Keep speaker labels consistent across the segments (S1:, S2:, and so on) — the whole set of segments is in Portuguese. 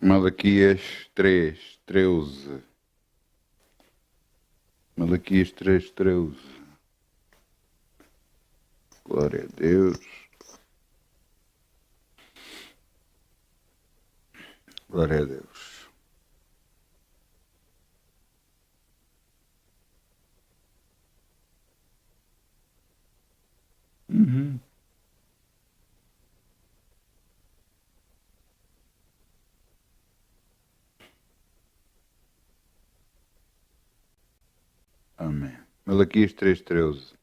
S1: Malaquias 3:13. Malaquias 3:13. Glória a Deus. Glória a Deus. Uhum. Amém. Malaquias 3:13.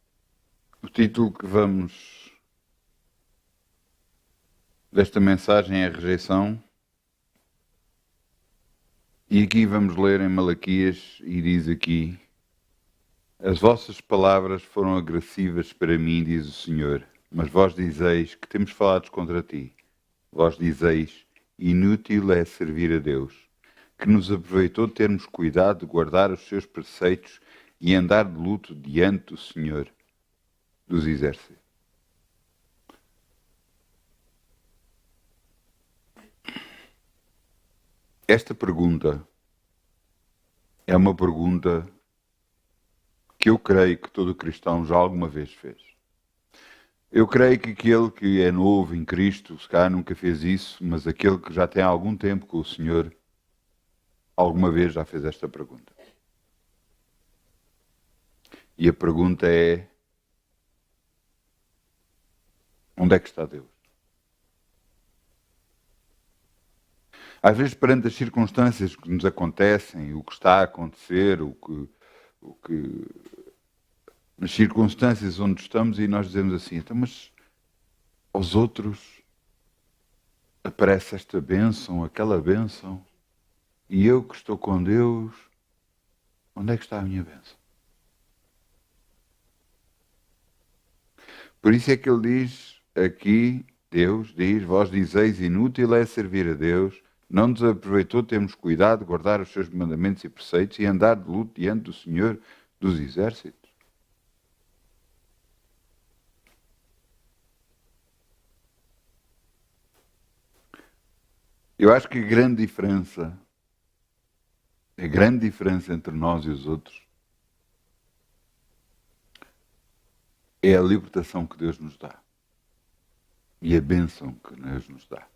S1: O título que vamos desta mensagem é rejeição. E aqui vamos ler em Malaquias e diz aqui: as vossas palavras foram agressivas para mim, diz o Senhor, mas vós dizeis que temos falado contra ti. Vós dizeis, inútil é servir a Deus, que nos aproveitou termos cuidado de guardar os seus preceitos e andar de luto diante do Senhor dos Exércitos. Esta pergunta é uma pergunta que eu creio que todo cristão já alguma vez fez. Eu creio que aquele que é novo em Cristo, se calhar nunca fez isso, mas aquele que já tem algum tempo com o Senhor, alguma vez já fez esta pergunta. E a pergunta é: onde é que está Deus? Às vezes, perante as circunstâncias que nos acontecem, o que está a acontecer, nas circunstâncias onde estamos, e nós dizemos assim, então, mas aos outros aparece esta bênção, aquela bênção, e eu que estou com Deus, onde é que está a minha bênção? Por isso é que ele diz aqui, Deus diz, vós dizeis, inútil é servir a Deus, não nos aproveitou termos cuidado de guardar os seus mandamentos e preceitos e andar de luto diante do Senhor dos Exércitos. Eu acho que a grande diferença entre nós e os outros é a libertação que Deus nos dá e a bênção que Deus nos dá.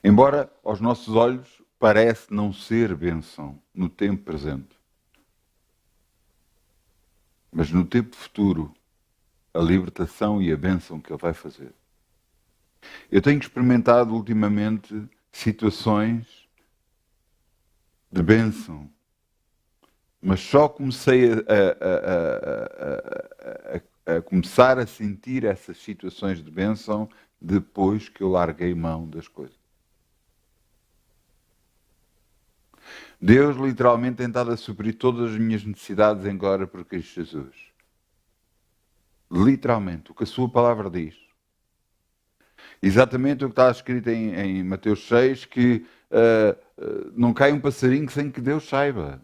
S1: Embora aos nossos olhos parece não ser bênção no tempo presente, mas no tempo futuro, a libertação e a bênção que Ele vai fazer. Eu tenho experimentado ultimamente situações de bênção, mas só comecei a começar a sentir essas situações de bênção depois que eu larguei mão das coisas. Deus literalmente tem estado a suprir todas as minhas necessidades em glória por Cristo Jesus. Literalmente, o que a sua palavra diz. Exatamente o que está escrito em Mateus 6, que não cai um passarinho sem que Deus saiba.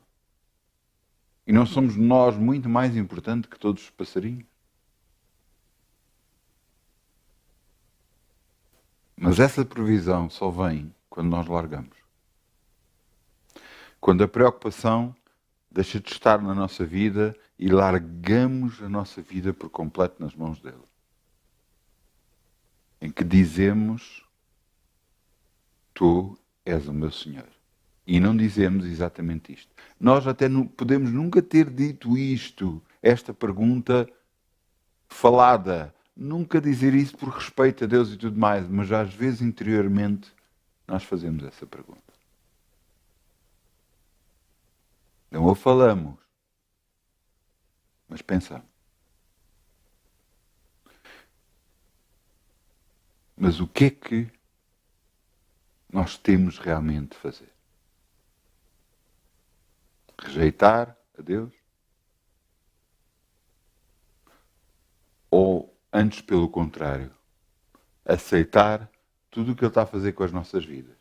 S1: E não somos nós muito mais importantes que todos os passarinhos. Mas essa provisão só vem quando nós largamos. Quando a preocupação deixa de estar na nossa vida e largamos a nossa vida por completo nas mãos dele. Em que dizemos, tu és o meu Senhor. E não dizemos exatamente isto. Nós até podemos nunca ter dito isto, esta pergunta falada. Nunca dizer isso por respeito a Deus e tudo mais, mas às vezes interiormente nós fazemos essa pergunta. Não a falamos, mas pensamos. Mas o que é que nós temos realmente de fazer? Rejeitar a Deus? Ou, antes pelo contrário, aceitar tudo o que Ele está a fazer com as nossas vidas?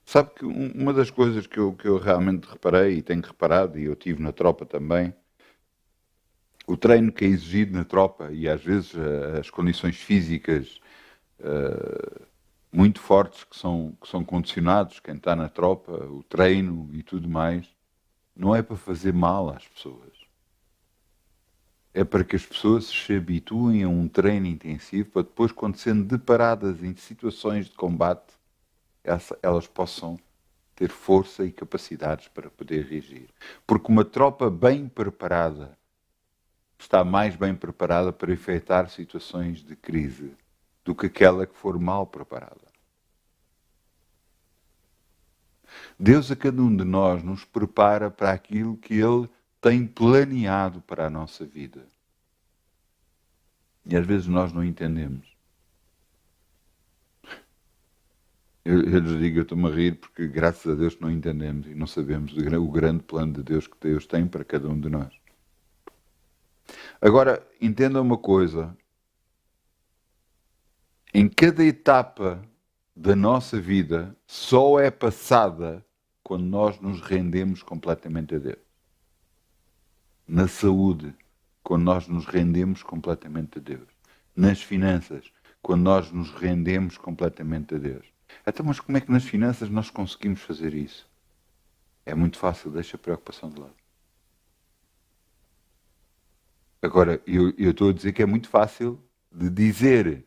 S1: Sabe que uma das coisas que eu realmente reparei, e tenho reparado, e eu tive na tropa também, o treino que é exigido na tropa, e às vezes as condições físicas muito fortes que são condicionados, quem está na tropa, o treino e tudo mais, não é para fazer mal às pessoas. É para que as pessoas se habituem a um treino intensivo para depois, quando sendo deparadas em situações de combate, elas possam ter força e capacidades para poder reagir. Porque uma tropa bem preparada está mais bem preparada para enfrentar situações de crise do que aquela que for mal preparada. Deus a cada um de nós nos prepara para aquilo que Ele tem planeado para a nossa vida. E às vezes nós não entendemos. Eu lhes digo, eu estou-me a rir porque graças a Deus não entendemos e não sabemos o grande plano de Deus que Deus tem para cada um de nós. Agora, entenda uma coisa. Em cada etapa da nossa vida só é passada quando nós nos rendemos completamente a Deus. Na saúde, quando nós nos rendemos completamente a Deus. Nas finanças, quando nós nos rendemos completamente a Deus. Então, mas como é que nas finanças nós conseguimos fazer isso? É muito fácil, deixa a preocupação de lado. Agora, eu estou a dizer que é muito fácil de dizer,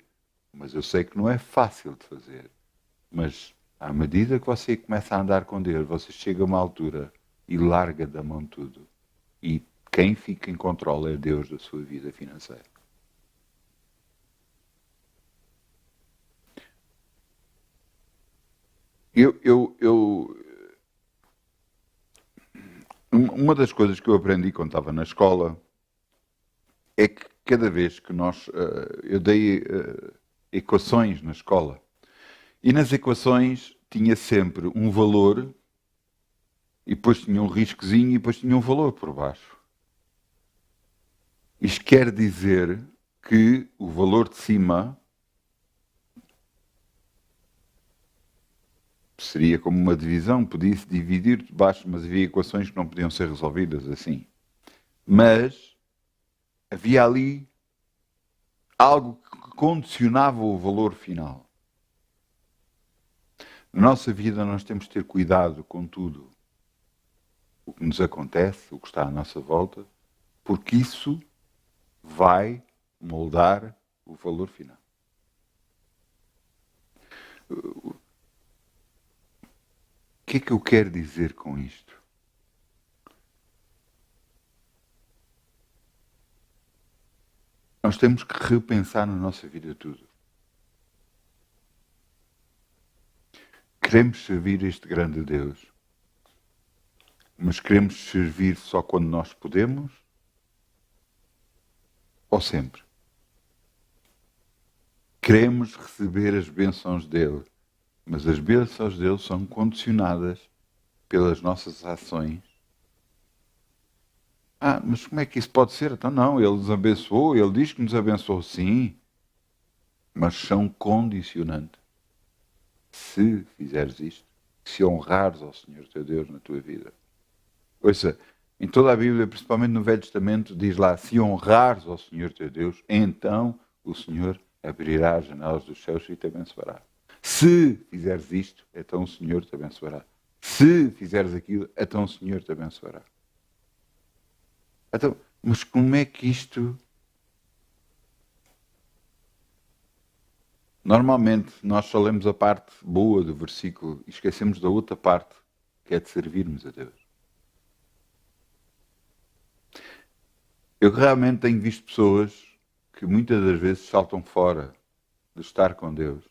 S1: mas eu sei que não é fácil de fazer. Mas à medida que você começa a andar com Deus, você chega a uma altura e larga da mão tudo. E quem fica em controle é Deus da sua vida financeira. Uma das coisas que eu aprendi quando estava na escola é que cada vez que eu dei equações na escola, e nas equações tinha sempre um valor, e depois tinha um riscozinho, e depois tinha um valor por baixo. Isto quer dizer que o valor de cima seria como uma divisão, podia-se dividir de baixo, mas havia equações que não podiam ser resolvidas assim. Mas havia ali algo que condicionava o valor final. Na nossa vida nós temos de ter cuidado com tudo o que nos acontece, o que está à nossa volta, porque isso vai moldar o valor final. O que é que eu quero dizer com isto? Nós temos que repensar na nossa vida tudo. Queremos servir este grande Deus, mas queremos servir só quando nós podemos ou sempre? Queremos receber as bênçãos dele, mas as bênçãos dele são condicionadas pelas nossas ações. Mas como é que isso pode ser? Então não, ele nos abençoou, ele diz que nos abençoou, sim, mas são condicionantes. Se fizeres isto, se honrares ao Senhor teu Deus na tua vida. Ouça, em toda a Bíblia, principalmente no Velho Testamento, diz lá, se honrares ao Senhor teu Deus, então o Senhor abrirá as janelas dos céus e te abençoará. Se fizeres isto, então o Senhor te abençoará. Se fizeres aquilo, então o Senhor te abençoará. Então, mas como é que isto... Normalmente nós só lemos a parte boa do versículo e esquecemos da outra parte, que é de servirmos a Deus. Eu realmente tenho visto pessoas que muitas das vezes saltam fora de estar com Deus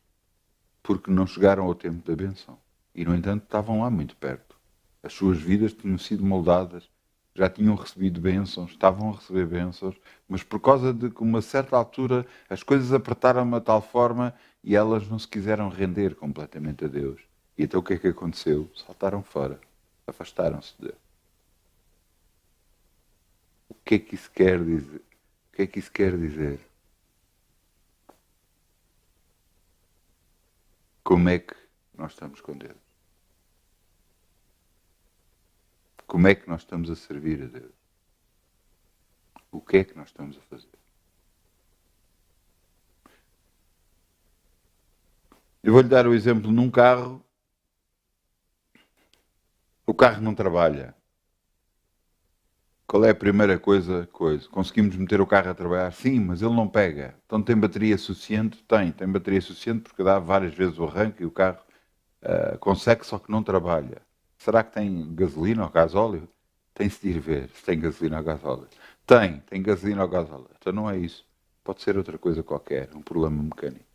S1: porque não chegaram ao tempo da bênção. E, no entanto, estavam lá muito perto. As suas vidas tinham sido moldadas, já tinham recebido bênçãos, estavam a receber bênçãos, mas por causa de que, uma certa altura, as coisas apertaram de uma tal forma e elas não se quiseram render completamente a Deus. E então o que é que aconteceu? Saltaram fora, afastaram-se de Deus. O que é que isso quer dizer? O que é que isso quer dizer? Como é que nós estamos com Deus? Como é que nós estamos a servir a Deus? O que é que nós estamos a fazer? Eu vou-lhe dar o exemplo num carro. O carro não trabalha. Qual é a primeira coisa? Conseguimos meter o carro a trabalhar? Sim, mas ele não pega. Então tem bateria suficiente? Tem bateria suficiente porque dá várias vezes o arranque e o carro consegue, só que não trabalha. Será que tem gasolina ou gasóleo? Tem-se de ir ver se tem gasolina ou gasóleo. Tem gasolina ou gasóleo. Então não é isso. Pode ser outra coisa qualquer, um problema mecânico.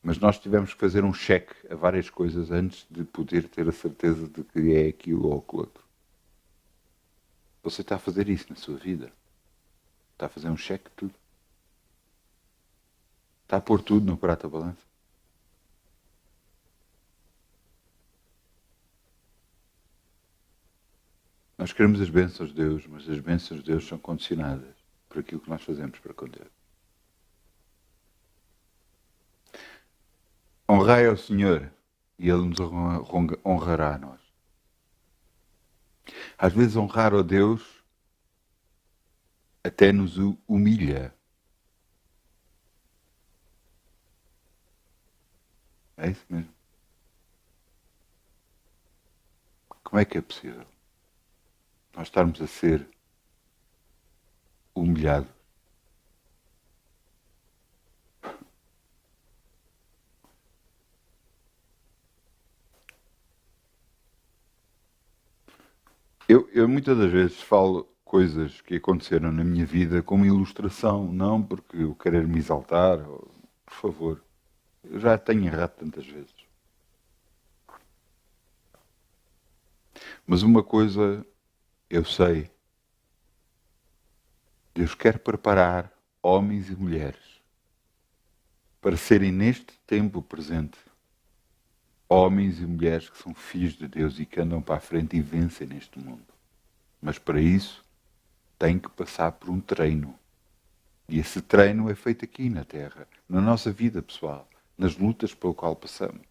S1: Mas nós tivemos que fazer um cheque a várias coisas antes de poder ter a certeza de que é aquilo ou aquilo outro. Você está a fazer isso na sua vida. Está a fazer um cheque de tudo. Está a pôr tudo no prato da balança. Nós queremos as bênçãos de Deus, mas as bênçãos de Deus são condicionadas por aquilo que nós fazemos para com Deus. Honrai ao Senhor e Ele nos honrará a nós. Às vezes honrar a Deus até nos humilha. É isso mesmo. Como é que é possível nós estarmos a ser humilhados? Eu muitas das vezes falo coisas que aconteceram na minha vida como ilustração, não porque eu querer me exaltar, por favor. Eu já tenho errado tantas vezes. Mas uma coisa eu sei. Deus quer preparar homens e mulheres para serem neste tempo presente homens e mulheres que são filhos de Deus e que andam para a frente e vencem neste mundo. Mas para isso têm que passar por um treino. E esse treino é feito aqui na Terra, na nossa vida pessoal, nas lutas pelo qual passamos.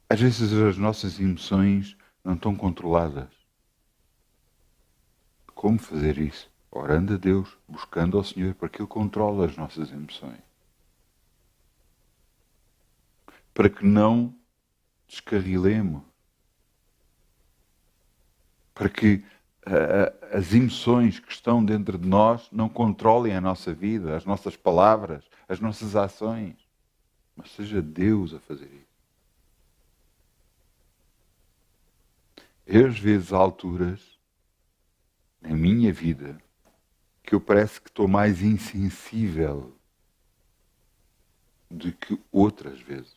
S1: Às vezes as nossas emoções não estão controladas. Como fazer isso? Orando a Deus, buscando ao Senhor para que Ele controle as nossas emoções. Para que não descarrilemos. Para que as emoções que estão dentro de nós não controlem a nossa vida, as nossas palavras, as nossas ações. Mas seja Deus a fazer isso. Eu, às vezes, há alturas na minha vida que eu parece que estou mais insensível do que outras vezes.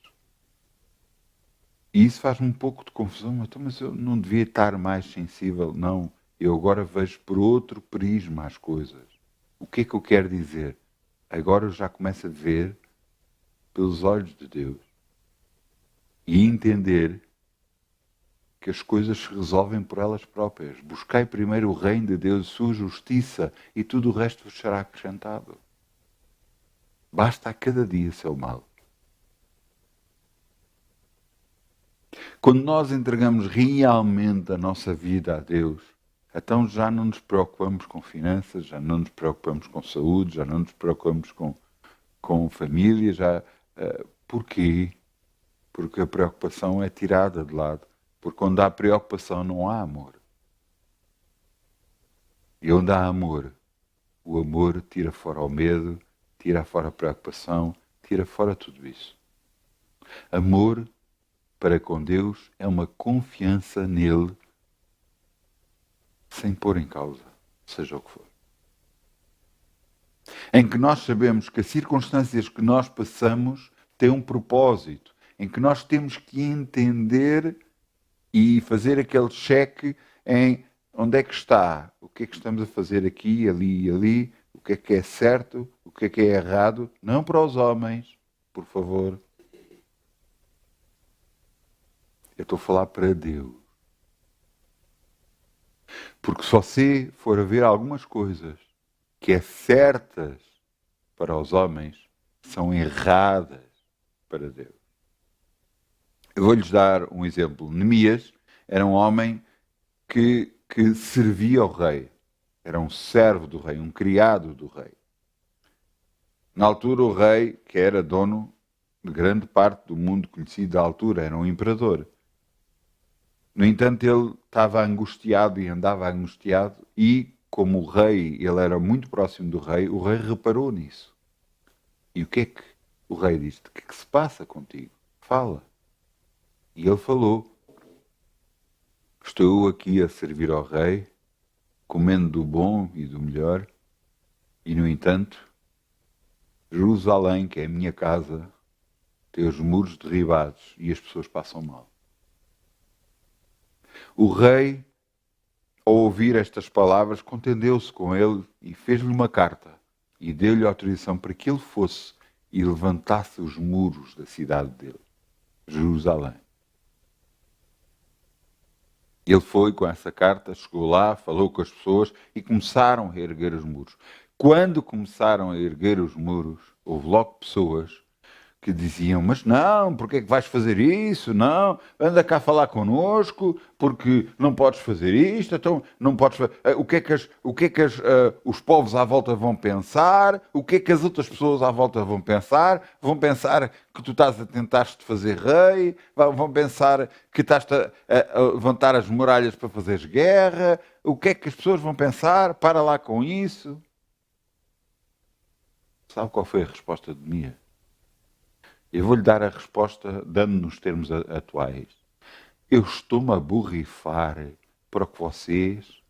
S1: E isso faz-me um pouco de confusão. Então, mas eu não devia estar mais sensível. Não. Eu agora vejo por outro prisma as coisas. O que é que eu quero dizer? Agora eu já começo a ver pelos olhos de Deus e entender que as coisas se resolvem por elas próprias. Buscai primeiro o reino de Deus, sua justiça, e tudo o resto vos será acrescentado. Basta a cada dia seu mal. Quando nós entregamos realmente a nossa vida a Deus, então já não nos preocupamos com finanças, já não nos preocupamos com saúde, já não nos preocupamos com família. Porquê? Porque a preocupação é tirada de lado. Porque onde há preocupação não há amor. E onde há amor, o amor tira fora o medo, tira fora a preocupação, tira fora tudo isso. Amor para com Deus é uma confiança nele sem pôr em causa, seja o que for. Em que nós sabemos que as circunstâncias que nós passamos têm um propósito, em que nós temos que entender e fazer aquele cheque em onde é que está, o que é que estamos a fazer aqui, ali e ali, o que é certo, o que é errado, não para os homens, por favor. Eu estou a falar para Deus. Porque se você for a ver algumas coisas que é certas para os homens, são erradas para Deus. Eu vou-lhes dar um exemplo. Neemias era um homem que servia ao rei. Era um servo do rei, um criado do rei. Na altura, o rei, que era dono de grande parte do mundo conhecido da altura, era um imperador. No entanto, ele estava angustiado e andava angustiado, e como o rei, ele era muito próximo do rei, o rei reparou nisso. E o que é que o rei disse? O que é que se passa contigo? Fala. E ele falou: estou aqui a servir ao rei, comendo do bom e do melhor, e no entanto, Jerusalém, que é a minha casa, tem os muros derribados e as pessoas passam mal. O rei, ao ouvir estas palavras, contendeu-se com ele e fez-lhe uma carta e deu-lhe autorização para que ele fosse e levantasse os muros da cidade dele, Jerusalém. Ele foi com essa carta, chegou lá, falou com as pessoas e começaram a erguer os muros. Quando começaram a erguer os muros, houve logo pessoas que diziam: mas não, porque é que vais fazer isso? Não, anda cá falar connosco, porque não podes fazer isto, então não podes o que é que, os povos à volta vão pensar? O que é que as outras pessoas à volta vão pensar? Vão pensar que tu estás a tentar-te fazer rei, vão pensar que estás a levantar as muralhas para fazeres guerra. O que é que as pessoas vão pensar? Para lá com isso. Sabe qual foi a resposta de Neemias? Eu vou-lhe dar a resposta dando nos termos atuais. Eu estou-me a borrifar para o que vocês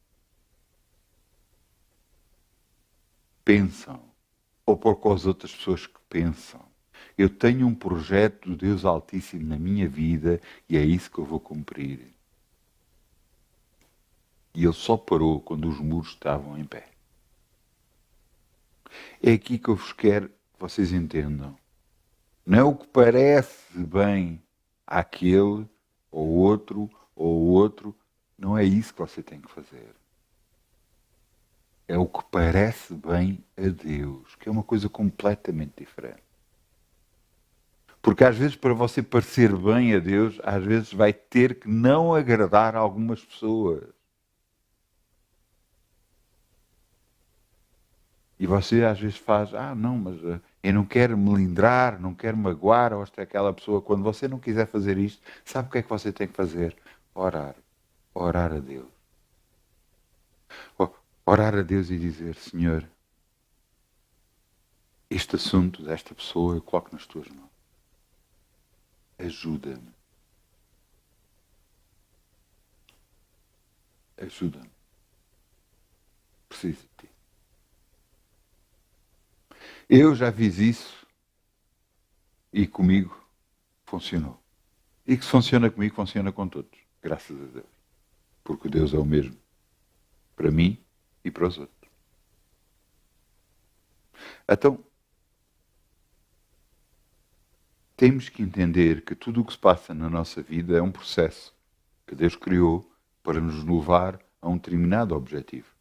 S1: pensam, ou para o que as outras pessoas que pensam. Eu tenho um projeto de Deus Altíssimo na minha vida e é isso que eu vou cumprir. E ele só parou quando os muros estavam em pé. É aqui que eu vos quero que vocês entendam. Não é o que parece bem àquele, ou outro. Não é isso que você tem que fazer. É o que parece bem a Deus, que é uma coisa completamente diferente. Porque às vezes, para você parecer bem a Deus, às vezes vai ter que não agradar a algumas pessoas. E você às vezes faz: não, mas eu não quero melindrar, não quero magoar aquela pessoa. Quando você não quiser fazer isto, sabe o que é que você tem que fazer? Orar. Orar a Deus. Orar a Deus e dizer: Senhor, este assunto desta pessoa eu coloco nas tuas mãos. Ajuda-me. Ajuda-me. Preciso de ti. Eu já fiz isso e comigo funcionou. E que se funciona comigo, funciona com todos. Graças a Deus. Porque Deus é o mesmo. Para mim e para os outros. Então, temos que entender que tudo o que se passa na nossa vida é um processo que Deus criou para nos levar a um determinado objetivo.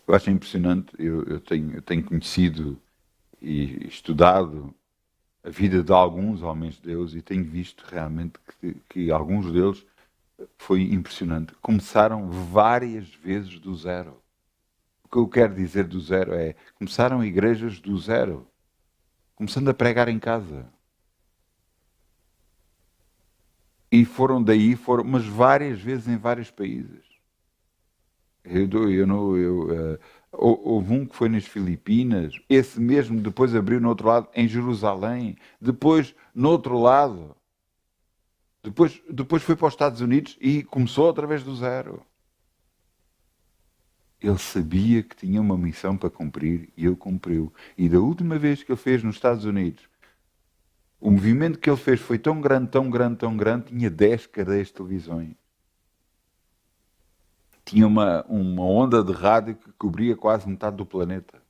S1: Eu acho impressionante, eu tenho conhecido e estudado a vida de alguns homens de Deus e tenho visto realmente que alguns deles foi impressionante. Começaram várias vezes do zero. O que eu quero dizer do zero é, começaram igrejas do zero, começando a pregar em casa. E mas várias vezes em vários países. Houve um que foi nas Filipinas, esse mesmo depois abriu no outro lado, em Jerusalém, depois no outro lado, depois foi para os Estados Unidos e começou outra vez do zero. Ele sabia que tinha uma missão para cumprir e ele cumpriu. E da última vez que ele fez nos Estados Unidos, o movimento que ele fez foi tão grande, tão grande, tão grande, tinha 10 cadeias de televisões. Tinha uma onda de rádio que cobria quase metade do planeta.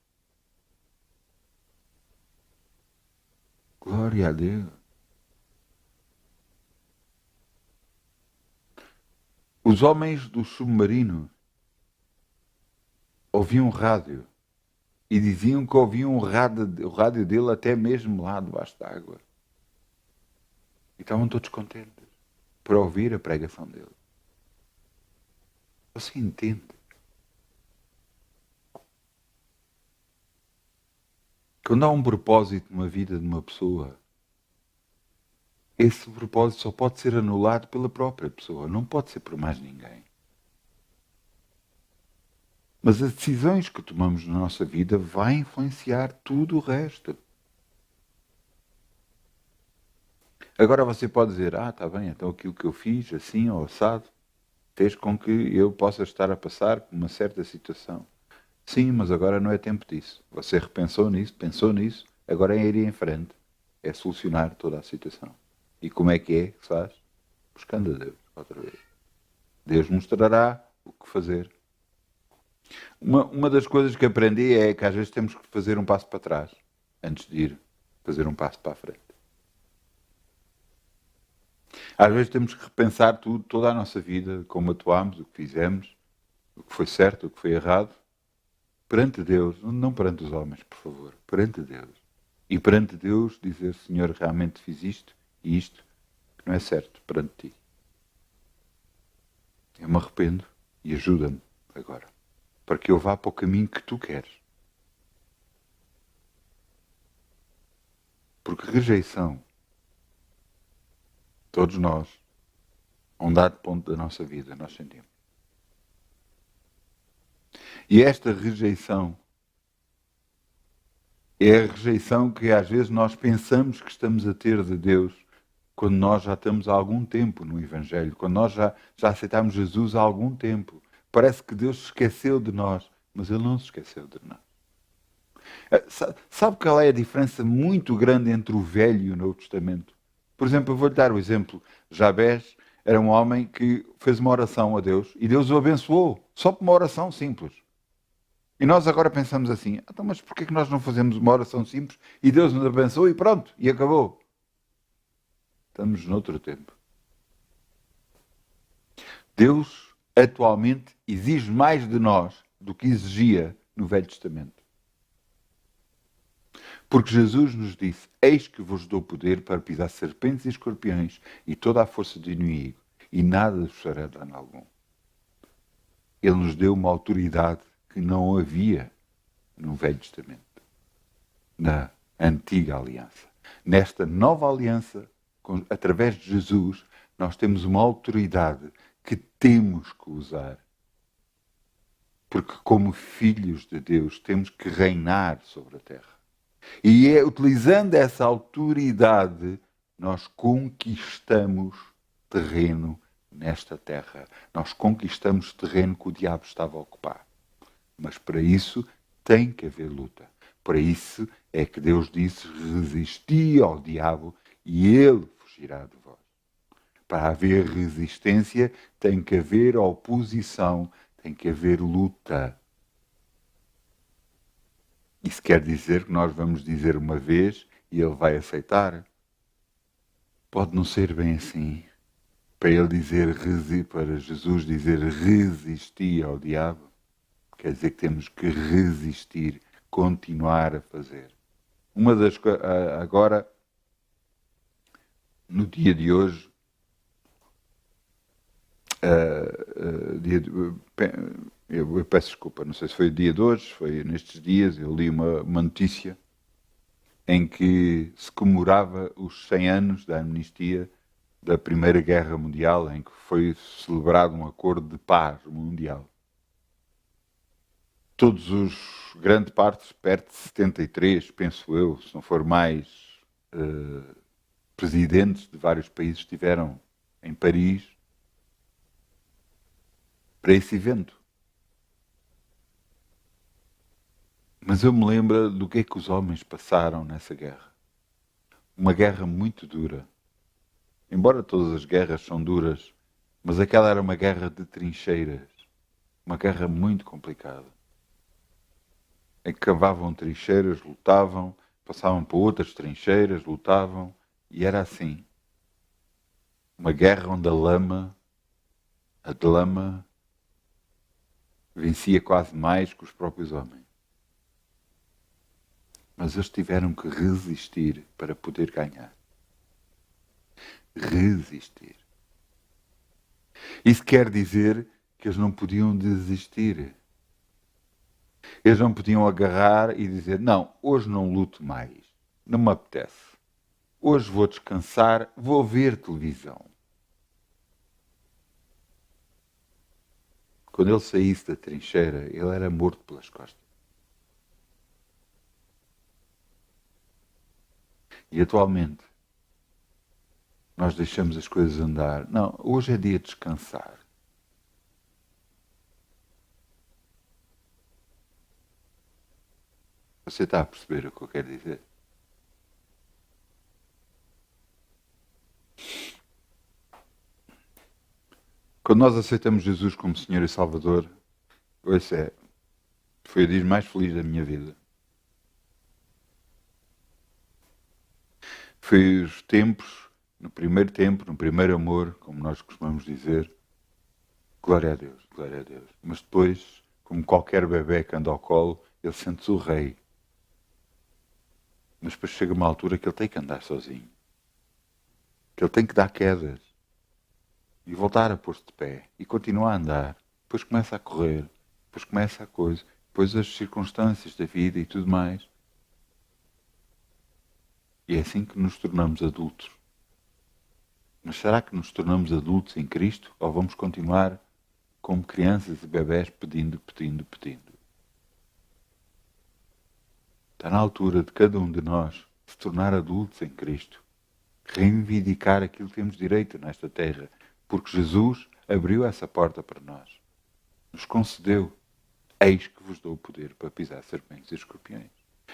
S1: Glória a Deus. Os homens do submarino ouviam rádio e diziam que ouviam o rádio dele até mesmo lá debaixo d'água. E estavam todos contentes por ouvir a pregação dele. Você entende? Quando há um propósito numa vida de uma pessoa, esse propósito só pode ser anulado pela própria pessoa, não pode ser por mais ninguém. Mas as decisões que tomamos na nossa vida vão influenciar tudo o resto. Agora você pode dizer, está bem, então aquilo que eu fiz, assim ou assado, fez com que eu possa estar a passar por uma certa situação. Sim, mas agora não é tempo disso. Você repensou nisso, pensou nisso, agora é ir em frente. É solucionar toda a situação. E como é que se faz? Buscando a Deus, outra vez. Deus mostrará o que fazer. Uma das coisas que aprendi é que às vezes temos que fazer um passo para trás, antes de ir fazer um passo para a frente. Às vezes temos que repensar tudo, toda a nossa vida, como atuámos, o que fizemos, o que foi certo, o que foi errado, perante Deus, não perante os homens, por favor, perante Deus. E perante Deus dizer, Senhor, realmente fiz isto e isto, que não é certo perante Ti. Eu me arrependo e ajuda-me agora, para que eu vá para o caminho que Tu queres. Porque rejeição, todos nós, a um dado ponto da nossa vida, nós sentimos. E esta rejeição é a rejeição que às vezes nós pensamos que estamos a ter de Deus quando nós já estamos há algum tempo no Evangelho, quando nós já aceitamos Jesus há algum tempo. Parece que Deus se esqueceu de nós, mas Ele não se esqueceu de nós. Sabe qual é a diferença muito grande entre o Velho e o Novo Testamento? Por exemplo, eu vou-lhe dar o exemplo. Jabés era um homem que fez uma oração a Deus e Deus o abençoou, só por uma oração simples. E nós agora pensamos assim, então, mas porquê que nós não fazemos uma oração simples e Deus nos abençoou e pronto, e acabou? Estamos noutro tempo. Deus atualmente exige mais de nós do que exigia no Velho Testamento. Porque Jesus nos disse, eis que vos dou poder para pisar serpentes e escorpiões e toda a força do inimigo, e nada vos fará dano algum. Ele nos deu uma autoridade que não havia no Velho Testamento, na antiga aliança. Nesta nova aliança, através de Jesus, nós temos uma autoridade que temos que usar. Porque como filhos de Deus temos que reinar sobre a terra. E é utilizando essa autoridade nós conquistamos terreno nesta terra. Nós conquistamos terreno que o diabo estava a ocupar. Mas para isso tem que haver luta. Para isso é que Deus disse, resisti ao diabo e ele fugirá de vós. Para haver resistência tem que haver oposição, tem que haver luta. Isso quer dizer que nós vamos dizer uma vez e ele vai aceitar? Pode não ser bem assim. Para ele dizer, para Jesus dizer resisti ao diabo, quer dizer que temos que resistir, continuar a fazer. Uma das coisas, agora, no dia de hoje, eu peço desculpa, não sei se foi o dia de hoje, foi nestes dias, eu li uma notícia em que se comemorava os 100 anos da amnistia da Primeira Guerra Mundial, em que foi celebrado um acordo de paz mundial. Todos os, grande parte, perto de 73, penso eu, se não for mais, presidentes de vários países estiveram em Paris para esse evento. Mas eu me lembro do que é que os homens passaram nessa guerra. Uma guerra muito dura. Embora todas as guerras são duras, mas aquela era uma guerra de trincheiras. Uma guerra muito complicada. Em que cavavam trincheiras, lutavam, passavam para outras trincheiras, lutavam, e era assim. Uma guerra onde a lama vencia quase mais que os próprios homens. Mas eles tiveram que resistir para poder ganhar. Resistir. Isso quer dizer que eles não podiam desistir. Eles não podiam agarrar e dizer, não, hoje não luto mais, não me apetece. Hoje vou descansar, vou ver televisão. Quando ele saísse da trincheira, ele era morto pelas costas. E atualmente, nós deixamos as coisas andar. Não, hoje é dia de descansar. Você está a perceber o que eu quero dizer? Quando nós aceitamos Jesus como Senhor e Salvador, esse foi o dia mais feliz da minha vida. Foi os tempos, no primeiro tempo, no primeiro amor, como nós costumamos dizer, glória a Deus, glória a Deus. Mas depois, como qualquer bebê que anda ao colo, ele sente-se o rei. Mas depois chega uma altura que ele tem que andar sozinho. Que ele tem que dar quedas. E voltar a pôr-se de pé. E continuar a andar. Depois começa a correr. Depois começa a coisa. Depois as circunstâncias da vida e tudo mais. E é assim que nos tornamos adultos. Mas será que nos tornamos adultos em Cristo? Ou vamos continuar como crianças e bebés pedindo? Está na altura de cada um de nós se tornar adultos em Cristo. Reivindicar aquilo que temos direito nesta terra. Porque Jesus abriu essa porta para nós. Nos concedeu. Eis que vos dou o poder para pisar serpentes e escorpiões.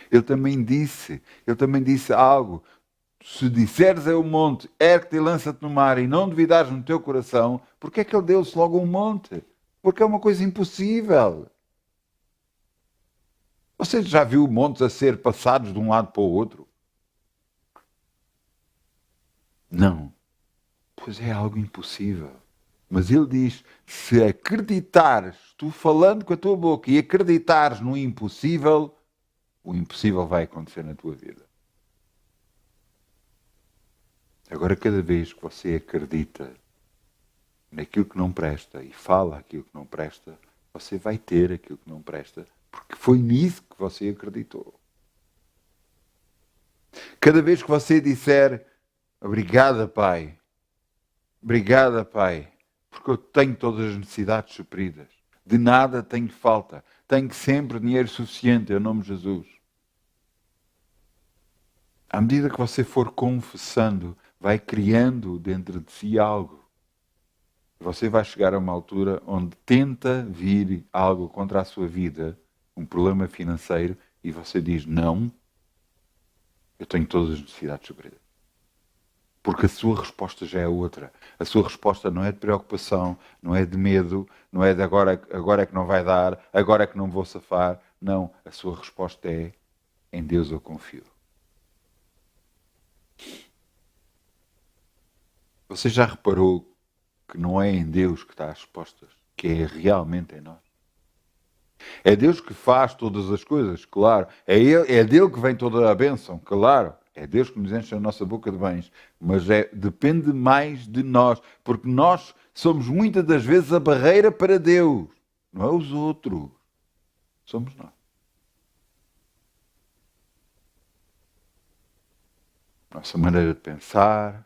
S1: Ele também disse algo. Se disseres ao monte, ergue-te e lança-te no mar, e não duvidares no teu coração, porque é que ele deu-se logo um monte? Porque é uma coisa impossível. Você já viu montes a ser passados de um lado para o outro? Não. Pois é algo impossível. Mas ele diz, se acreditares, tu falando com a tua boca e acreditares no impossível, o impossível vai acontecer na tua vida. Agora, cada vez que você acredita naquilo que não presta e fala aquilo que não presta, você vai ter aquilo que não presta, porque foi nisso que você acreditou. Cada vez que você disser, obrigada, Pai, porque eu tenho todas as necessidades supridas, de nada tenho falta, tenho sempre dinheiro suficiente, em nome de Jesus. À medida que você for confessando, vai criando dentro de si algo. Você vai chegar a uma altura onde tenta vir algo contra a sua vida, um problema financeiro, e você diz, não, eu tenho todas as necessidades supridas. Porque a sua resposta já é outra. A sua resposta não é de preocupação, não é de medo, não é de agora é que não vai dar, agora é que não vou safar. Não, a sua resposta é, em Deus eu confio. Você já reparou que não é em Deus que está as respostas, que é realmente em nós? É Deus que faz todas as coisas, claro. É dele que vem toda a bênção, claro. É Deus que nos enche a nossa boca de bens. Mas depende mais de nós, porque nós somos muitas das vezes a barreira para Deus. Não é os outros. Somos nós. Nossa maneira de pensar,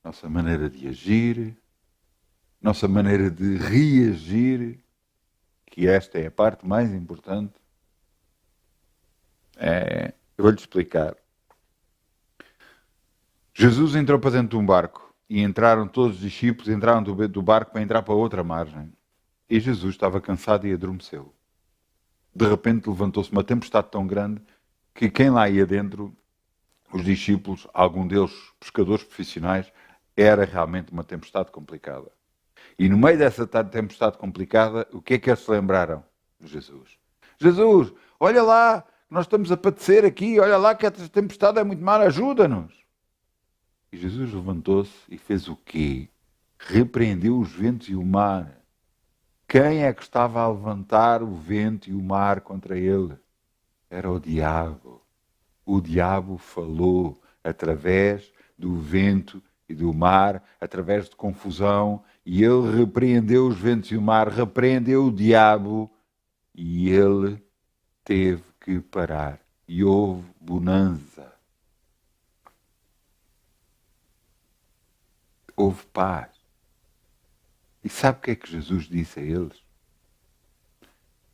S1: nossa maneira de agir, nossa maneira de reagir, que esta é a parte mais importante. Eu vou-lhe explicar. Jesus entrou para dentro de um barco e entraram todos os discípulos, entraram do barco para entrar para outra margem. E Jesus estava cansado e adormeceu. De repente levantou-se uma tempestade tão grande que quem lá ia dentro, os discípulos, algum deles pescadores profissionais, era realmente uma tempestade complicada. E no meio dessa tempestade complicada, o que é que eles se lembraram? Jesus. Jesus, olha lá, nós estamos a padecer aqui, olha lá que esta tempestade é muito má, ajuda-nos. E Jesus levantou-se e fez o quê? Repreendeu os ventos e o mar. Quem é que estava a levantar o vento e o mar contra ele? Era o diabo. O diabo falou através do vento e do mar, através de confusão, e ele repreendeu os ventos e o mar, repreendeu o diabo, e ele teve que parar e houve bonança. Houve paz. E sabe o que é que Jesus disse a eles?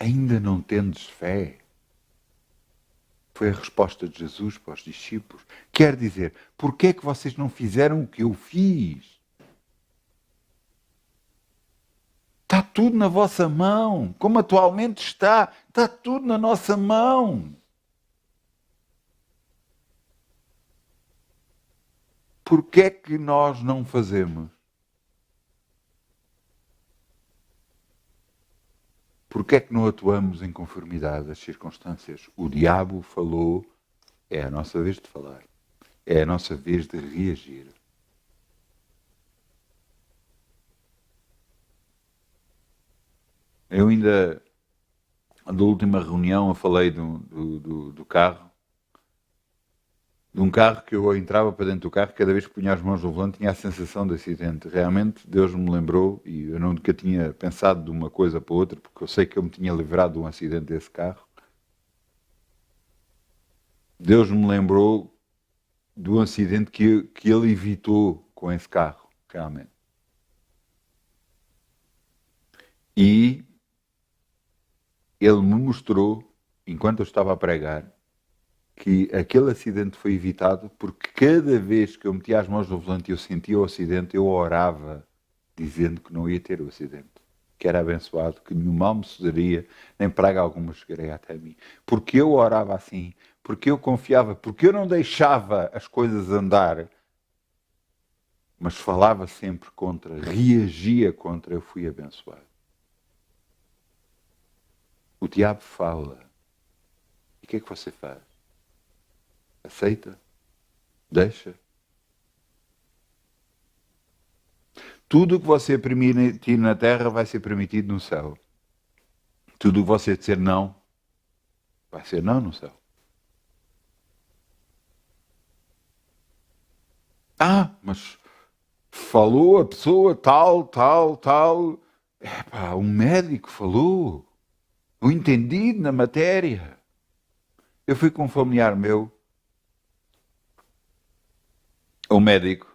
S1: Ainda não tendes fé? Foi a resposta de Jesus para os discípulos. Quer dizer, porquê é que vocês não fizeram o que eu fiz? Está tudo na vossa mão, como atualmente está tudo na nossa mão. Porquê é que nós não fazemos? Porquê é que não atuamos em conformidade às circunstâncias? O diabo falou, é a nossa vez de falar. É a nossa vez de reagir. Eu ainda, da última reunião, eu falei do carro. De um carro que eu entrava para dentro do carro, cada vez que punha as mãos no volante tinha a sensação de acidente. Realmente Deus me lembrou, e eu nunca tinha pensado de uma coisa para outra, porque eu sei que eu me tinha livrado de um acidente desse carro. Deus me lembrou do acidente que ele evitou com esse carro, realmente. E ele me mostrou, enquanto eu estava a pregar, que aquele acidente foi evitado porque cada vez que eu metia as mãos no volante e eu sentia o acidente, eu orava dizendo que não ia ter o acidente, que era abençoado, que nenhum mal me sucederia, nem praga alguma chegaria até mim. Porque eu orava assim, porque eu confiava, porque eu não deixava as coisas andar, mas falava sempre contra, reagia contra, eu fui abençoado. O diabo fala. E o que é que você faz? Aceita? Deixa? Tudo o que você permitir na terra vai ser permitido no céu. Tudo o que você dizer não, vai ser não no céu. Mas falou a pessoa tal. Um médico falou. Um entendido na matéria. Eu fui com um familiar meu, um médico.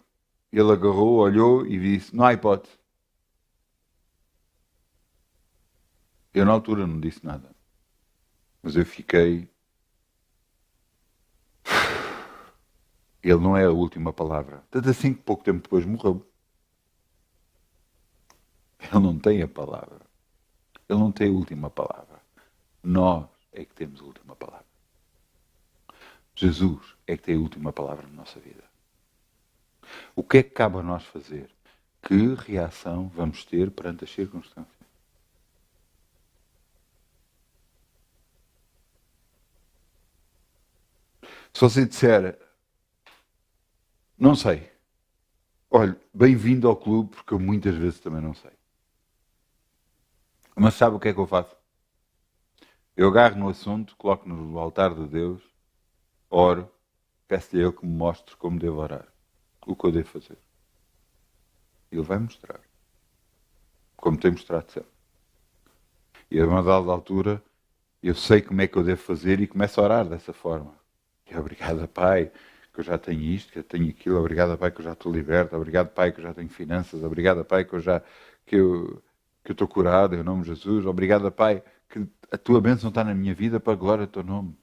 S1: Ele agarrou, olhou e disse, não há hipótese. Eu na altura não disse nada. Mas eu fiquei... Ele não é a última palavra. Tanto assim que pouco tempo depois morreu. Ele não tem a palavra. Ele não tem a última palavra. Nós é que temos a última palavra. Jesus é que tem a última palavra na nossa vida. O que é que cabe a nós fazer? Que reação vamos ter perante as circunstâncias? Se você disser, não sei, olha, bem-vindo ao clube, porque eu muitas vezes também não sei. Mas sabe o que é que eu faço? Eu agarro no assunto, coloco no altar de Deus, oro, peço-lhe a Ele que me mostre como devo orar, o que eu devo fazer. Ele vai mostrar, como tem mostrado sempre. E a uma dada altura, eu sei como é que eu devo fazer e começo a orar dessa forma. E obrigado, Pai, que eu já tenho isto, que eu tenho aquilo. Obrigado, Pai, que eu já estou liberto. Obrigado, Pai, que eu já tenho finanças. Obrigado, Pai, que eu estou curado em nome de Jesus. Obrigado, Pai, que a tua bênção está na minha vida para a glória do teu nome.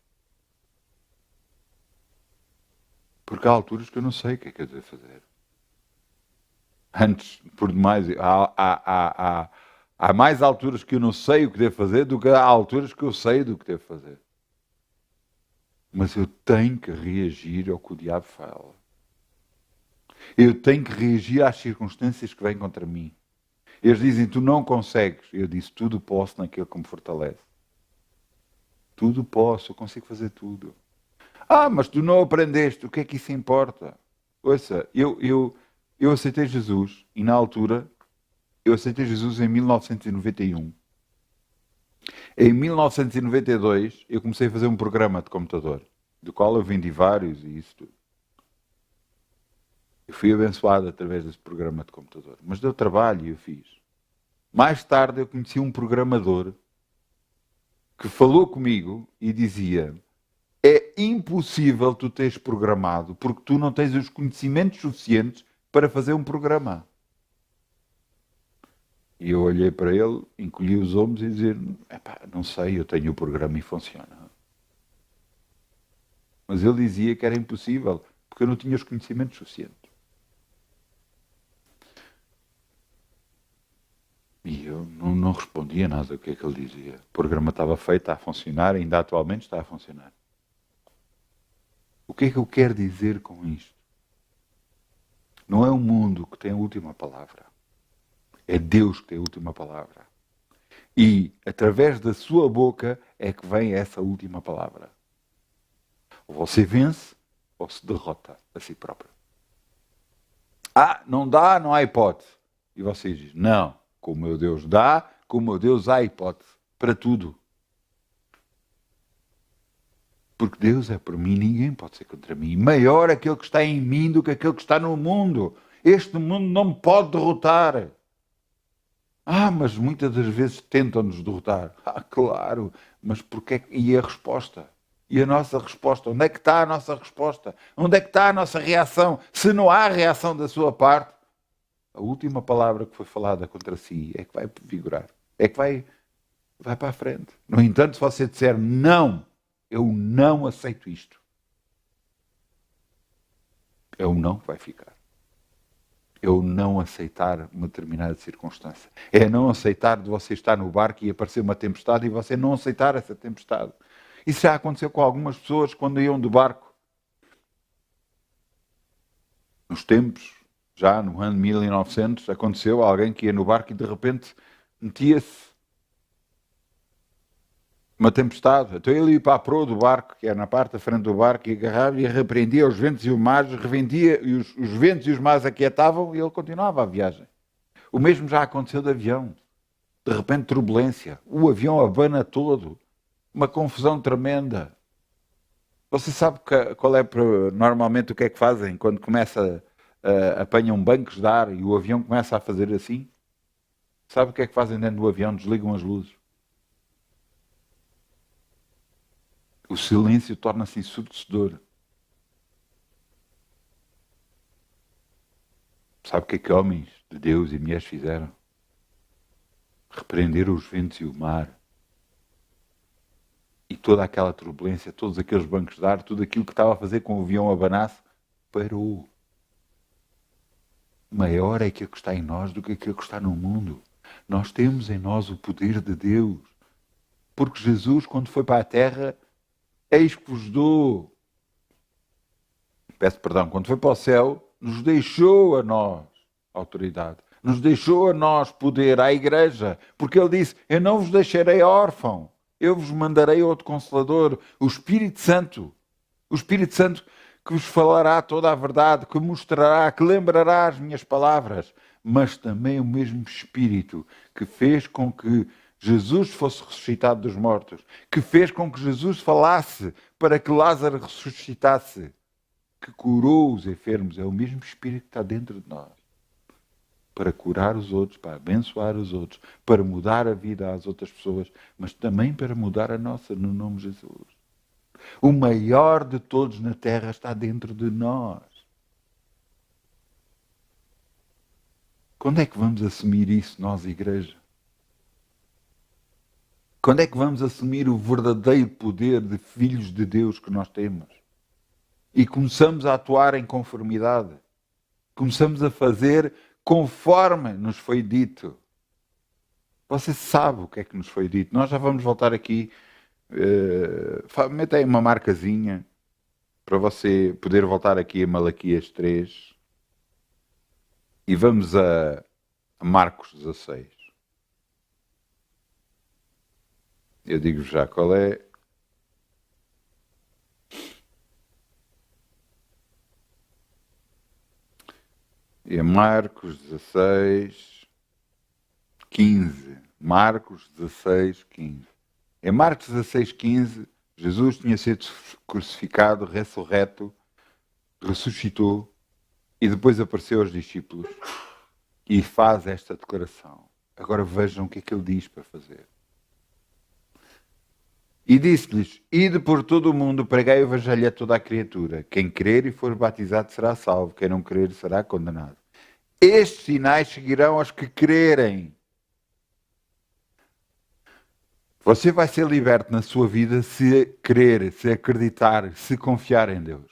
S1: Porque há alturas que eu não sei o que é que eu devo fazer. Antes, por demais, há mais alturas que eu não sei o que devo fazer do que há alturas que eu sei do que devo fazer. Mas eu tenho que reagir ao que o diabo fala. Eu tenho que reagir às circunstâncias que vêm contra mim. Eles dizem, tu não consegues. Eu disse, tudo posso naquele que me fortalece. Tudo posso, eu consigo fazer tudo. Mas tu não aprendeste, o que é que isso importa? Ouça, eu aceitei Jesus, e na altura, eu aceitei Jesus em 1991. Em 1992, eu comecei a fazer um programa de computador, do qual eu vendi vários e isso tudo. Eu fui abençoado através desse programa de computador. Mas deu trabalho e eu fiz. Mais tarde eu conheci um programador que falou comigo e dizia: é impossível tu teres programado porque tu não tens os conhecimentos suficientes para fazer um programa. E eu olhei para ele, encolhi os ombros e dizia: não sei, eu tenho o programa e funciona. Mas ele dizia que era impossível porque eu não tinha os conhecimentos suficientes. E eu não respondia nada do que é que ele dizia. O programa estava feito, está a funcionar, ainda atualmente está a funcionar. O que é que eu quero dizer com isto? Não é o mundo que tem a última palavra. É Deus que tem a última palavra. E, através da sua boca, é que vem essa última palavra. Ou você vence, ou se derrota a si próprio. Não dá, não há hipótese. E você diz: não, com o meu Deus dá, com o meu Deus há hipótese. Para tudo. Porque Deus é por mim, ninguém pode ser contra mim. Maior aquele que está em mim do que aquele que está no mundo. Este mundo não me pode derrotar. Mas muitas das vezes tentam-nos derrotar. Claro, mas porquê? E a resposta? E a nossa resposta? Onde é que está a nossa resposta? Onde é que está a nossa reação? Se não há reação da sua parte, a última palavra que foi falada contra si é que vai vigorar. É que vai para a frente. No entanto, se você disser: não, eu não aceito isto, é o não que vai ficar. É o não aceitar uma determinada circunstância. É não aceitar de você estar no barco e aparecer uma tempestade e você não aceitar essa tempestade. Isso já aconteceu com algumas pessoas quando iam do barco. Nos tempos, já no ano 1900, aconteceu alguém que ia no barco e de repente metia-se uma tempestade. Então ele ia para a proa do barco, que era na parte da frente do barco, e agarrava e repreendia os ventos e os mares, revendia, e os ventos e os mares aquietavam e ele continuava a viagem. O mesmo já aconteceu de avião. De repente, turbulência. O avião abana todo. Uma confusão tremenda. Você sabe qual é normalmente o que é que fazem quando apanham bancos de ar e o avião começa a fazer assim? Sabe o que é que fazem dentro do avião? Desligam as luzes. O silêncio torna-se ensurdecedor. Sabe o que homens de Deus e mulheres fizeram? Repreenderam os ventos e o mar. E toda aquela turbulência, todos aqueles bancos de ar, tudo aquilo que estava a fazer com o avião abanasse, parou. Maior é aquilo que está em nós do que aquilo que está no mundo. Nós temos em nós o poder de Deus. Porque Jesus, quando foi para a terra, eis que vos dou. Peço perdão, quando foi para o céu, nos deixou a nós autoridade. Nos deixou a nós poder, à igreja. Porque ele disse: eu não vos deixarei órfão. Eu vos mandarei outro Consolador, o Espírito Santo. O Espírito Santo que vos falará toda a verdade, que mostrará, que lembrará as minhas palavras. Mas também o mesmo Espírito que fez com que Jesus fosse ressuscitado dos mortos, que fez com que Jesus falasse para que Lázaro ressuscitasse, que curou os enfermos. É o mesmo Espírito que está dentro de nós. Para curar os outros, para abençoar os outros, para mudar a vida às outras pessoas, mas também para mudar a nossa, no nome de Jesus. O maior de todos na terra está dentro de nós. Quando é que vamos assumir isso, nós, igreja? Quando é que vamos assumir o verdadeiro poder de filhos de Deus que nós temos? E começamos a atuar em conformidade. Começamos a fazer conforme nos foi dito. Você sabe o que é que nos foi dito. Nós já vamos voltar aqui. Meta aí uma marcazinha para você poder voltar aqui a Malaquias 3. E vamos a Marcos 16. Eu digo já qual é. É Marcos 16, 15. Marcos 16, 15. Em Marcos 16, 15, Jesus tinha sido crucificado, ressurreto, ressuscitou e depois apareceu aos discípulos e faz esta declaração. Agora vejam o que é que ele diz para fazer. E disse-lhes: ide por todo o mundo, pregai o evangelho a toda a criatura. Quem crer e for batizado será salvo, quem não crer será condenado. Estes sinais seguirão aos que crerem. Você vai ser liberto na sua vida se crer, se acreditar, se confiar em Deus.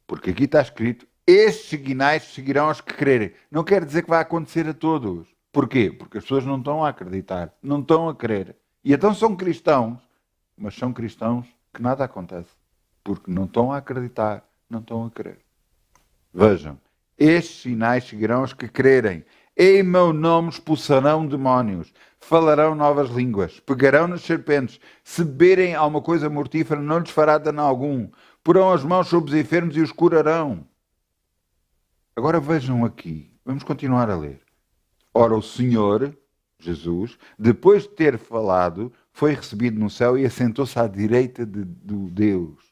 S1: Porque aqui está escrito: estes sinais seguirão aos que crerem. Não quer dizer que vai acontecer a todos. Porquê? Porque as pessoas não estão a acreditar, não estão a crer. E então são cristãos, mas são cristãos que nada acontece. Porque não estão a acreditar, não estão a crer. Vejam, estes sinais seguirão os que crerem. Em meu nome expulsarão demónios, falarão novas línguas, pegarão nas serpentes, se beberem alguma coisa mortífera não lhes fará dano algum, porão as mãos sobre os enfermos e os curarão. Agora vejam aqui, vamos continuar a ler. Ora, o Senhor, Jesus, depois de ter falado, foi recebido no céu e assentou-se à direita do Deus.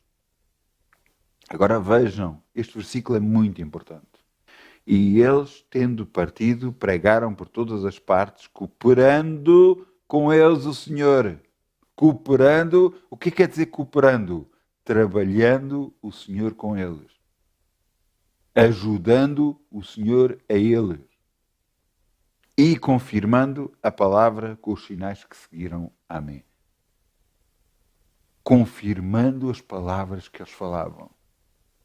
S1: Agora vejam, este versículo é muito importante. E eles, tendo partido, pregaram por todas as partes, cooperando com eles o Senhor. Cooperando, o que quer dizer cooperando? Trabalhando o Senhor com eles. Ajudando o Senhor a eles. E confirmando a palavra com os sinais que seguiram. Amém. Confirmando as palavras que eles falavam.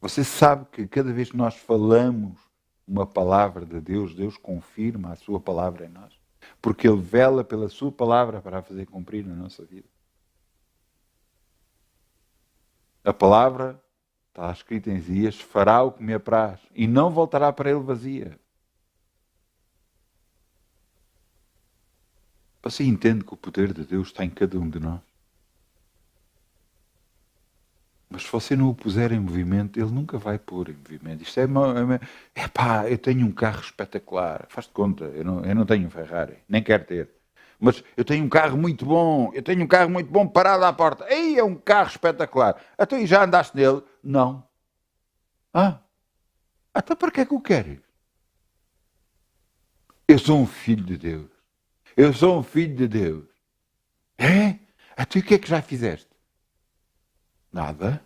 S1: Você sabe que cada vez que nós falamos uma palavra de Deus, Deus confirma a sua palavra em nós. Porque Ele vela pela sua palavra para a fazer cumprir na nossa vida. A palavra, está escrita em Isaías, fará o que me apraz e não voltará para Ele vazia. Você entende que o poder de Deus está em cada um de nós? Mas se você não o puser em movimento, ele nunca vai pôr em movimento. Isto é pá, eu tenho um carro espetacular. Faz-te conta, eu não tenho um Ferrari, nem quero ter. Mas eu tenho um carro muito bom, parado à porta. Ei, é um carro espetacular. Então, e já andaste nele? Não. Então para que é que o queres? Eu sou um filho de Deus. Eu sou um filho de Deus. É? Então e o que é que já fizeste? Nada.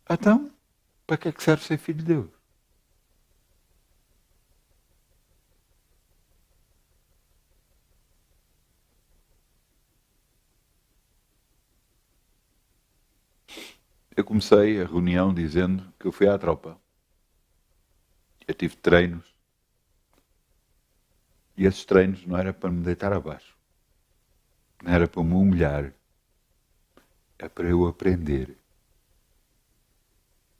S1: Então, para que é que serve ser filho de Deus? Eu comecei a reunião dizendo que eu fui à tropa. Eu tive treinos. E esses treinos não era para me deitar abaixo. Não era para me humilhar. É para eu aprender.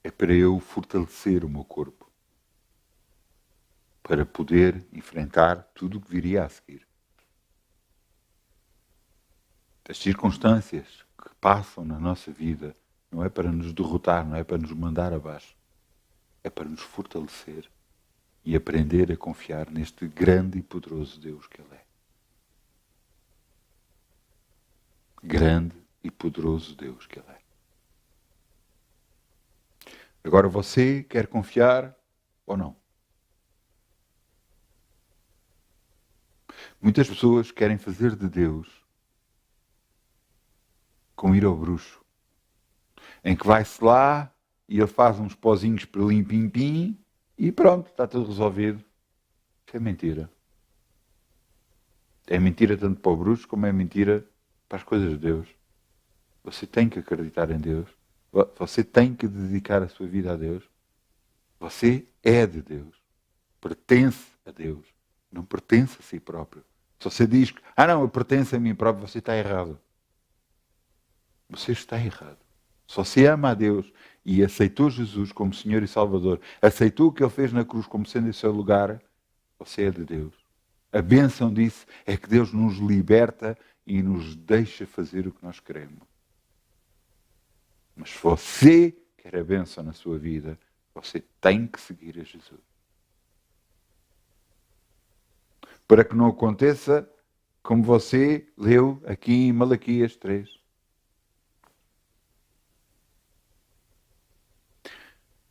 S1: É para eu fortalecer o meu corpo. Para poder enfrentar tudo o que viria a seguir. As circunstâncias que passam na nossa vida não é para nos derrotar, não é para nos mandar abaixo. É para nos fortalecer e aprender a confiar neste grande e poderoso Deus que Ele é. Grande e poderoso Deus que Ele é. Agora você quer confiar ou não? Muitas pessoas querem fazer de Deus como ir ao bruxo, em que vai-se lá e ele faz uns pozinhos para lim-pim-pim e pronto, está tudo resolvido. Isso é mentira. É mentira tanto para o bruxo como é mentira para as coisas de Deus. Você tem que acreditar em Deus. Você tem que dedicar a sua vida a Deus. Você é de Deus. Pertence a Deus. Não pertence a si próprio. Se você diz que, não, eu pertenço a mim próprio, você está errado. Você está errado. Se você ama a Deus e aceitou Jesus como Senhor e Salvador, aceitou o que Ele fez na cruz como sendo em seu lugar, você é de Deus. A bênção disso é que Deus nos liberta e nos deixa fazer o que nós queremos. Mas se você quer a bênção na sua vida, você tem que seguir a Jesus. Para que não aconteça como você leu aqui em Malaquias 3.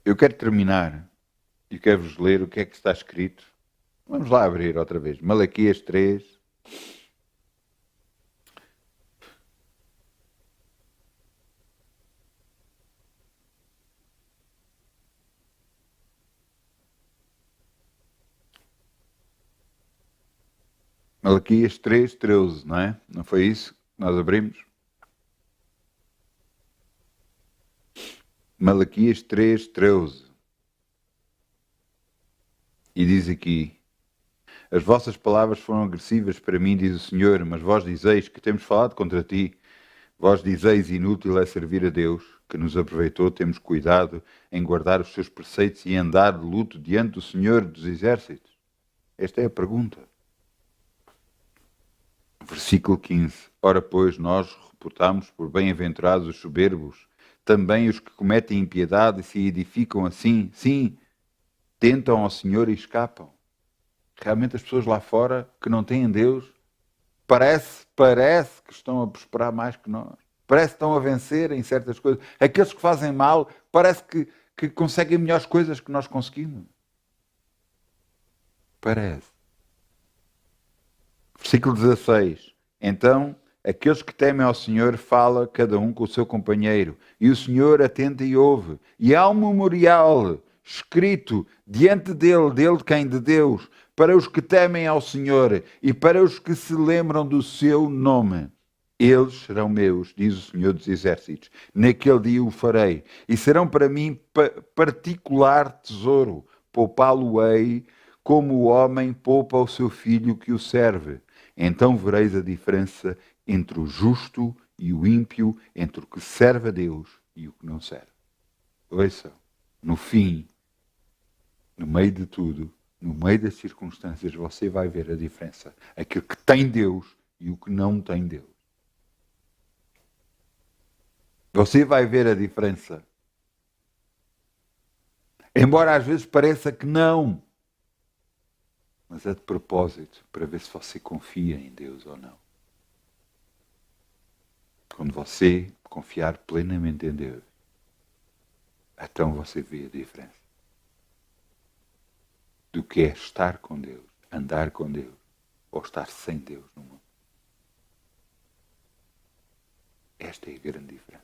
S1: Eu quero terminar e quero-vos ler o que é que está escrito. Vamos lá abrir outra vez. Malaquias 3. Malaquias 3:13, não é? Não foi isso que nós abrimos? Malaquias 3:13. E diz aqui: as vossas palavras foram agressivas para mim, diz o Senhor, mas vós dizeis que temos falado contra ti. Vós dizeis inútil é servir a Deus, que nos aproveitou, temos cuidado em guardar os seus preceitos e andar de luto diante do Senhor dos Exércitos. Esta é a pergunta. Versículo 15. Ora, pois, nós reputamos por bem-aventurados os soberbos, também os que cometem impiedade e se edificam assim, sim, tentam ao Senhor e escapam. Realmente as pessoas lá fora que não têm Deus, parece que estão a prosperar mais que nós. Parece que estão a vencer em certas coisas. Aqueles que fazem mal, parece que conseguem melhores coisas que nós conseguimos. Parece. Versículo 16. Então, aqueles que temem ao Senhor, fala cada um com o seu companheiro, e o Senhor atenta e ouve. E há um memorial escrito diante dele quem? De Deus, para os que temem ao Senhor e para os que se lembram do seu nome. Eles serão meus, diz o Senhor dos Exércitos. Naquele dia o farei, e serão para mim particular tesouro. Poupá-lo-ei como o homem poupa o seu filho que o serve. Então vereis a diferença entre o justo e o ímpio, entre o que serve a Deus e o que não serve. Ouçam, no fim, no meio de tudo, no meio das circunstâncias, você vai ver a diferença. Aquilo que tem Deus e o que não tem Deus. Você vai ver a diferença. Embora às vezes pareça que não. Mas é de propósito, para ver se você confia em Deus ou não. Quando você confiar plenamente em Deus, então você vê a diferença do que é estar com Deus, andar com Deus, ou estar sem Deus no mundo. Esta é a grande diferença.